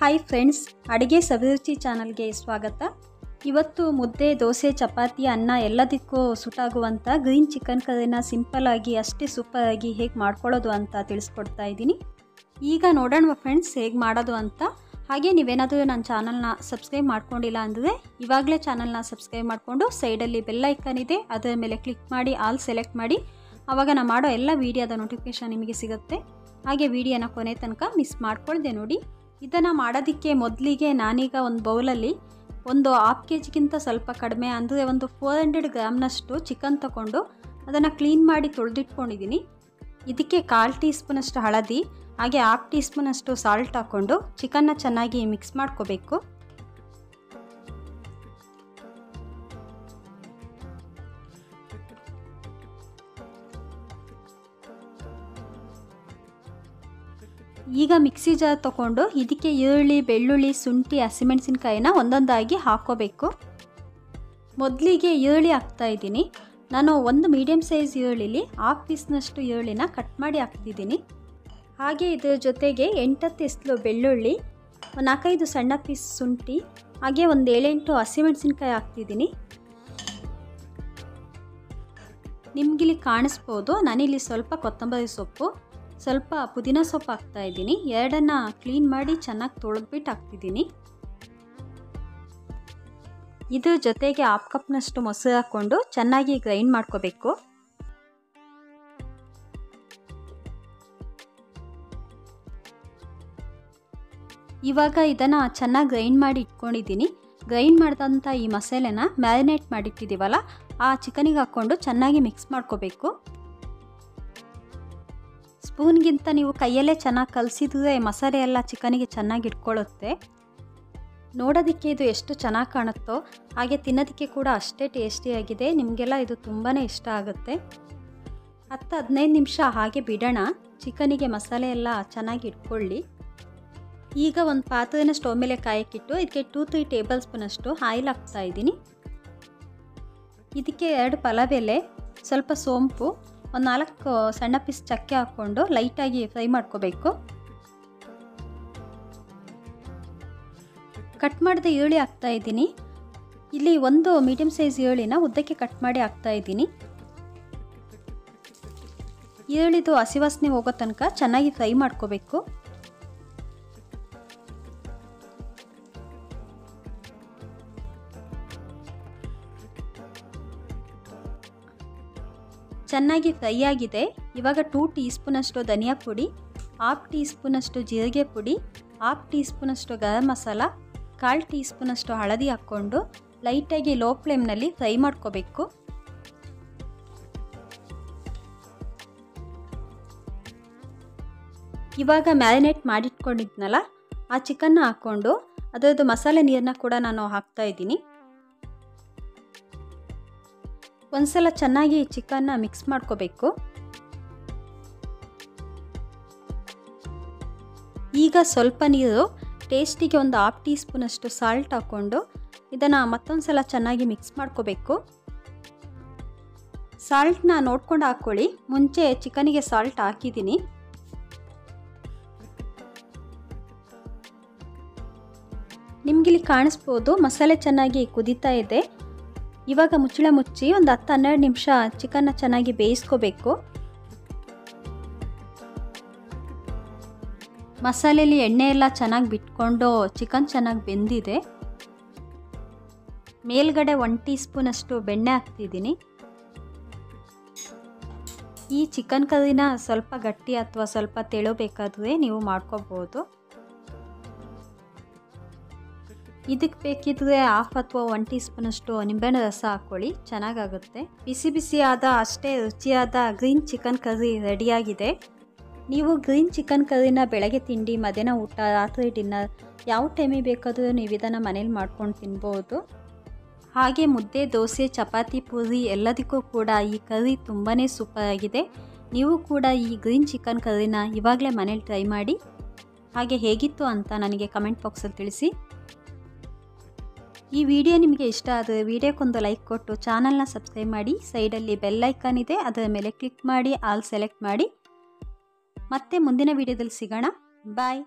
Hi friends, ಅಡುಗೆ ಸವಿರುಚಿ ಚಾನಲ್ಗೆ ಸ್ವಾಗತ. ಇವತ್ತು ಮುದ್ದೆ, ದೋಸೆ, ಚಪಾತಿ, ಅನ್ನ ಎಲ್ಲದಕ್ಕೂ ಸೂಟಾಗುವಂಥ ಗ್ರೀನ್ ಚಿಕನ್ ಕರಿನ ಸಿಂಪಲ್ಲಾಗಿ ಅಷ್ಟೇ ಸೂಪರಾಗಿ ಹೇಗೆ ಮಾಡ್ಕೊಳ್ಳೋದು ಅಂತ ತಿಳಿಸ್ಕೊಡ್ತಾ ಇದ್ದೀನಿ. ಈಗ ನೋಡೋಣ ಫ್ರೆಂಡ್ಸ್ ಹೇಗೆ ಮಾಡೋದು ಅಂತ. ಹಾಗೆ ನೀವೇನಾದರೂ ನನ್ನ ಚಾನಲ್ನ ಸಬ್ಸ್ಕ್ರೈಬ್ ಮಾಡ್ಕೊಂಡಿಲ್ಲ ಅಂದರೆ ಇವಾಗಲೇ ಚಾನಲ್ನ ಸಬ್ಸ್ಕ್ರೈಬ್ ಮಾಡಿಕೊಂಡು ಸೈಡಲ್ಲಿ ಬೆಲ್ ಐಕಾನ್ ಇದೆ, ಅದರ ಮೇಲೆ ಕ್ಲಿಕ್ ಮಾಡಿ ಆಲ್ ಸೆಲೆಕ್ಟ್ ಮಾಡಿ. ಆವಾಗ ನಾನು ಮಾಡೋ ಎಲ್ಲ ವೀಡಿಯೋದ ನೋಟಿಫಿಕೇಷನ್ ನಿಮಗೆ ಸಿಗುತ್ತೆ. ಹಾಗೆ ವಿಡಿಯೋನ ಕೊನೆ ತನಕ ಮಿಸ್ ಮಾಡ್ಕೊಳ್ದೆ ನೋಡಿ. ಇದನ್ನು ಮಾಡೋದಕ್ಕೆ ಮೊದಲಿಗೆ ನಾನೀಗ ಒಂದು ಬೌಲಲ್ಲಿ ಒಂದು 1/2 kgಗಿಂತ ಸ್ವಲ್ಪ ಕಡಿಮೆ ಅಂದರೆ ಒಂದು 400 ಗ್ರಾಮ್ನಷ್ಟು ಚಿಕನ್ ತಗೊಂಡು ಅದನ್ನು ಕ್ಲೀನ್ ಮಾಡಿ ತೊಳೆದಿಟ್ಕೊಂಡಿದ್ದೀನಿ. ಇದಕ್ಕೆ 1/4 ಟೀ ಸ್ಪೂನಷ್ಟು ಹಳದಿ ಹಾಗೆ 1/2 ಟೀ ಸ್ಪೂನಷ್ಟು ಸಾಲ್ಟ್ ಹಾಕ್ಕೊಂಡು ಚಿಕನ್ನ ಚೆನ್ನಾಗಿ ಮಿಕ್ಸ್ ಮಾಡ್ಕೋಬೇಕು. ಈಗ ಮಿಕ್ಸಿ ಜಾರ್ ತೊಗೊಂಡು ಇದಕ್ಕೆ ಈರುಳ್ಳಿ, ಬೆಳ್ಳುಳ್ಳಿ, ಶುಂಠಿ, ಹಸಿಮೆಣಸಿನ್ಕಾಯಿನ ಒಂದೊಂದಾಗಿ ಹಾಕ್ಕೋಬೇಕು. ಮೊದಲಿಗೆ ಈರುಳ್ಳಿ ಹಾಕ್ತಾಯಿದ್ದೀನಿ. ನಾನು ಒಂದು ಮೀಡಿಯಮ್ ಸೈಜ್ ಈರುಳ್ಳಿಲಿ 1/2 ಪೀಸ್ನಷ್ಟು ಈರುಳ್ಳಿನ ಕಟ್ ಮಾಡಿ ಹಾಕ್ತಿದ್ದೀನಿ. ಹಾಗೆ ಇದರ ಜೊತೆಗೆ 8-10 ಎಸ್ಲು ಬೆಳ್ಳುಳ್ಳಿ, ಒಂದು 4-5 ಸಣ್ಣ ಪೀಸ್ ಶುಂಠಿ, ಹಾಗೆ ಒಂದು 7-8 ಹಸಿಮೆಣಸಿನ್ಕಾಯಿ ಹಾಕ್ತಿದ್ದೀನಿ. ನಿಮಗಿಲ್ಲಿ ಕಾಣಿಸ್ಬೋದು, ನಾನಿಲ್ಲಿ ಸ್ವಲ್ಪ ಕೊತ್ತಂಬರಿ ಸೊಪ್ಪು, ಸ್ವಲ್ಪ ಪುದೀನ ಸೊಪ್ಪು ಹಾಕ್ತಾಯಿದ್ದೀನಿ. ಎರಡನ್ನು ಕ್ಲೀನ್ ಮಾಡಿ ಚೆನ್ನಾಗಿ ತೊಳೆದ್ಬಿಟ್ಟು ಹಾಕ್ತಿದ್ದೀನಿ. ಇದ್ರ ಜೊತೆಗೆ 1/2 ಕಪ್ನಷ್ಟು ಮೊಸರು ಹಾಕ್ಕೊಂಡು ಚೆನ್ನಾಗಿ ಗ್ರೈಂಡ್ ಮಾಡ್ಕೋಬೇಕು. ಇವಾಗ ಇದನ್ನು ಚೆನ್ನಾಗಿ ಗ್ರೈಂಡ್ ಮಾಡಿ ಇಟ್ಕೊಂಡಿದ್ದೀನಿ. ಗ್ರೈಂಡ್ ಮಾಡಿದಂಥ ಈ ಮಸಾಲೆನ ಮ್ಯಾರಿನೇಟ್ ಮಾಡಿಟ್ಟಿದ್ದೀವಲ್ಲ ಆ ಚಿಕನಿಗೆ ಹಾಕ್ಕೊಂಡು ಚೆನ್ನಾಗಿ ಮಿಕ್ಸ್ ಮಾಡ್ಕೋಬೇಕು. ಸ್ಪೂನ್ಗಿಂತ ನೀವು ಕೈಯಲ್ಲೇ ಚೆನ್ನಾಗಿ ಕಲಸಿದ್ರೆ ಮಸಾಲೆ ಎಲ್ಲ ಚಿಕನಿಗೆ ಚೆನ್ನಾಗಿ ಇಟ್ಕೊಳ್ಳುತ್ತೆ. ನೋಡೋದಕ್ಕೆ ಇದು ಎಷ್ಟು ಚೆನ್ನಾಗಿ ಕಾಣುತ್ತೋ ಹಾಗೆ ತಿನ್ನೋದಕ್ಕೆ ಕೂಡ ಅಷ್ಟೇ ಟೇಸ್ಟಿಯಾಗಿದೆ. ನಿಮಗೆಲ್ಲ ಇದು ತುಂಬಾ ಇಷ್ಟ ಆಗುತ್ತೆ. 10-15 ನಿಮಿಷ ಹಾಗೆ ಬಿಡೋಣ, ಚಿಕನಿಗೆ ಮಸಾಲೆ ಎಲ್ಲ ಚೆನ್ನಾಗಿ ಇಟ್ಕೊಳ್ಳಿ. ಈಗ ಒಂದು ಪಾತ್ರೆನ ಸ್ಟವ್ ಮೇಲೆ ಕಾಯಕ್ಕಿಟ್ಟು ಇದಕ್ಕೆ 2-3 ಟೇಬಲ್ ಸ್ಪೂನಷ್ಟು ಆಯಿಲ್ ಹಾಕ್ತಾಯಿದ್ದೀನಿ. ಇದಕ್ಕೆ 2 ಪಲಾವ್ ಎಲೆ, ಸ್ವಲ್ಪ ಸೋಂಪು, ಒಂದು 4 ಸಣ್ಣ ಪೀಸ್ ಚಕ್ಕೆ ಹಾಕ್ಕೊಂಡು ಲೈಟಾಗಿ ಫ್ರೈ ಮಾಡ್ಕೋಬೇಕು. ಕಟ್ ಮಾಡಿದ ಈರುಳ್ಳಿ ಹಾಕ್ತಾಯಿದ್ದೀನಿ. ಇಲ್ಲಿ ಒಂದು ಮೀಡಿಯಮ್ ಸೈಜ್ ಈರುಳ್ಳಿನ ಉದ್ದಕ್ಕೆ ಕಟ್ ಮಾಡಿ ಹಾಕ್ತಾಯಿದ್ದೀನಿ. ಈರುಳ್ಳಿದು ಹಸಿ ವಾಸನೆ ಹೋಗೋ ತನಕ ಚೆನ್ನಾಗಿ ಫ್ರೈ ಮಾಡ್ಕೋಬೇಕು. ಚೆನ್ನಾಗಿ ಫ್ರೈ ಆಗಿದೆ. ಇವಾಗ 2 ಟೀ ಸ್ಪೂನಷ್ಟು ಧನಿಯಾ ಪುಡಿ, 1/2 ಟೀ ಸ್ಪೂನಷ್ಟು ಜೀರಿಗೆ ಪುಡಿ, 1/2 ಟೀ ಸ್ಪೂನಷ್ಟು ಗರಂ ಮಸಾಲ, 1/4 ಟೀ ಸ್ಪೂನಷ್ಟು ಹಳದಿ ಹಾಕ್ಕೊಂಡು ಲೈಟಾಗಿ ಲೋ ಫ್ಲೇಮ್ನಲ್ಲಿ ಫ್ರೈ ಮಾಡ್ಕೋಬೇಕು. ಇವಾಗ ಮ್ಯಾರಿನೇಟ್ ಮಾಡಿಟ್ಕೊಂಡಿದ್ನಲ್ಲ ಆ ಚಿಕನ್ನ ಹಾಕ್ಕೊಂಡು ಅದರದ್ದು ಮಸಾಲೆ ನೀರನ್ನ ಕೂಡ ನಾನು ಹಾಕ್ತಾಯಿದ್ದೀನಿ. ಒಂದ್ಸಲ ಚೆನ್ನಾಗಿ ಚಿಕನ್ನ ಮಿಕ್ಸ್ ಮಾಡ್ಕೋಬೇಕು. ಈಗ ಸ್ವಲ್ಪ ನೀರು, ಟೇಸ್ಟಿಗೆ ಒಂದು 1/2 ಟೀ ಸ್ಪೂನಷ್ಟು ಸಾಲ್ಟ್ ಹಾಕ್ಕೊಂಡು ಇದನ್ನು ಮತ್ತೊಂದು ಸಲ ಚೆನ್ನಾಗಿ ಮಿಕ್ಸ್ ಮಾಡ್ಕೋಬೇಕು. ಸಾಲ್ಟ್ನ ನೋಡ್ಕೊಂಡು ಹಾಕ್ಕೊಳ್ಳಿ, ಮುಂಚೆ ಚಿಕನಿಗೆ ಸಾಲ್ಟ್ ಹಾಕಿದ್ದೀನಿ. ನಿಮಗಿಲ್ಲಿ ಕಾಣಿಸ್ಬೋದು ಮಸಾಲೆ ಚೆನ್ನಾಗಿ ಕುದೀತಾ ಇದೆ. ಇವಾಗ ಮುಚ್ಚಳ ಮುಚ್ಚಿ ಒಂದು 10-12 ನಿಮಿಷ ಚಿಕನ್ನ ಚೆನ್ನಾಗಿ ಬೇಯಿಸ್ಕೋಬೇಕು. ಮಸಾಲೆಯಲ್ಲಿ ಎಣ್ಣೆ ಎಲ್ಲ ಚೆನ್ನಾಗಿ ಬಿಟ್ಕೊಂಡು ಚಿಕನ್ ಚೆನ್ನಾಗಿ ಬೆಂದಿದೆ. ಮೇಲ್ಗಡೆ 1 ಟೀ ಸ್ಪೂನಷ್ಟು ಬೆಣ್ಣೆ ಹಾಕ್ತಿದ್ದೀನಿ. ಈ ಚಿಕನ್ ಕರಿನ ಸ್ವಲ್ಪ ಗಟ್ಟಿ ಅಥವಾ ಸ್ವಲ್ಪ ತೆಳು ಬೇಕಾದರೆ ನೀವು ಮಾಡ್ಕೋಬೋದು. ಇದಕ್ಕೆ ಬೇಕಿದ್ರೆ 1/2 ಅಥವಾ 1 ಟೀ ಸ್ಪೂನಷ್ಟು ನಿಂಬೆಹಣ್ಣು ರಸ ಹಾಕ್ಕೊಳ್ಳಿ, ಚೆನ್ನಾಗಾಗುತ್ತೆ. ಬಿಸಿ ಬಿಸಿಯಾದ ಅಷ್ಟೇ ರುಚಿಯಾದ ಗ್ರೀನ್ ಚಿಕನ್ ಕರಿ ರೆಡಿಯಾಗಿದೆ. ನೀವು ಗ್ರೀನ್ ಚಿಕನ್ ಕರಿನ ಬೆಳಗ್ಗೆ ತಿಂಡಿ, ಮಧ್ಯಾಹ್ನ ಊಟ, ರಾತ್ರಿ ಡಿನ್ನರ್ ಯಾವ ಟೈಮಿಗೆ ಬೇಕಾದರೂ ನೀವು ಇದನ್ನು ಮನೇಲಿ ಮಾಡ್ಕೊಂಡು ತಿನ್ಬೋದು. ಹಾಗೆ ಮುದ್ದೆ, ದೋಸೆ, ಚಪಾತಿ, ಪೂರಿ ಎಲ್ಲದಕ್ಕೂ ಕೂಡ ಈ ಕರಿ ತುಂಬಾ ಸೂಪರಾಗಿದೆ. ನೀವು ಕೂಡ ಈ ಗ್ರೀನ್ ಚಿಕನ್ ಕರಿನ ಇವಾಗಲೇ ಮನೇಲಿ ಟ್ರೈ ಮಾಡಿ. ಹಾಗೆ ಹೇಗಿತ್ತು ಅಂತ ನನಗೆ ಕಮೆಂಟ್ ಬಾಕ್ಸಲ್ಲಿ ತಿಳಿಸಿ. ಈ ವಿಡಿಯೋ ನಿಮಗೆ ಇಷ್ಟ ಆದರೆ ವಿಡಿಯೋಕ್ಕೊಂದು ಲೈಕ್ ಕೊಟ್ಟು ಚಾನಲ್ನ ಸಬ್ಸ್ಕ್ರೈಬ್ ಮಾಡಿ. ಸೈಡಲ್ಲಿ ಬೆಲ್ ಐಕಾನ್ ಇದೆ, ಅದರ ಮೇಲೆ ಕ್ಲಿಕ್ ಮಾಡಿ ಆಲ್ ಸೆಲೆಕ್ಟ್ ಮಾಡಿ. ಮತ್ತೆ ಮುಂದಿನ ವಿಡಿಯೋದಲ್ಲಿ ಸಿಗೋಣ. ಬಾಯ್.